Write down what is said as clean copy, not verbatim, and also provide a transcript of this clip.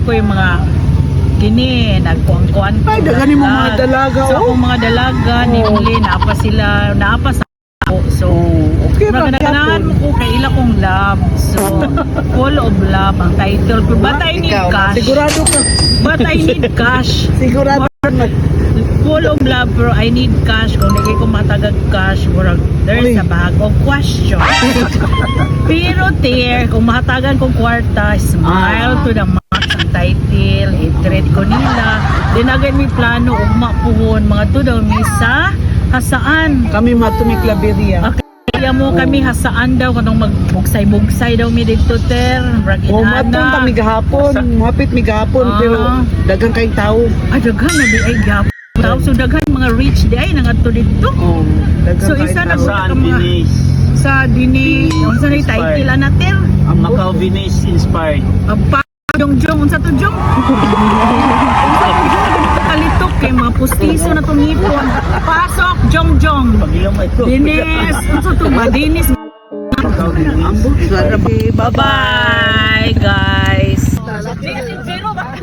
ko yung mga kini nagkuan-kuan ko. Ay, daghan mo mga dalaga, So akong mga dalaga namely naapa sila naapa sa ako. So okay ra ganahan mo ko kay ila kong love. So full of love ang title ko. But I need cash. Sigurado ka. But I need cash. Sigurado ka. Full of love pero I need cash. Kung hindi ko matagag cash, there's a bag of question. Pero there, kung mahatagan kong kwarta, smile to the max ang title, i-treat ko nila. Then again, may plano, ugma puhon, mga to daw, misa, hasaan. Kami matunik Laberia. Kaya mo kami hasaan daw, kanong magbugsay-bugsay daw mi dito, ter. O matong kami gahapon, mapit mi gahapon, pero dagang kay tao. Ay, daghan na di ay gap. So daghan mga rich di ay nangadto dito. Dagang So kay isa na tao. sa mga sa dini, unsa na title na ter? Macau Venice inspired. Pa Jongjong unsa to Jong? Kalitok kay mga pustiso na tong hipon. Pasok Jongjong. Pagilang mo ito. Dinis, unsa to ba Dinis? Macau Venice. Bye-bye guys. Zero ba?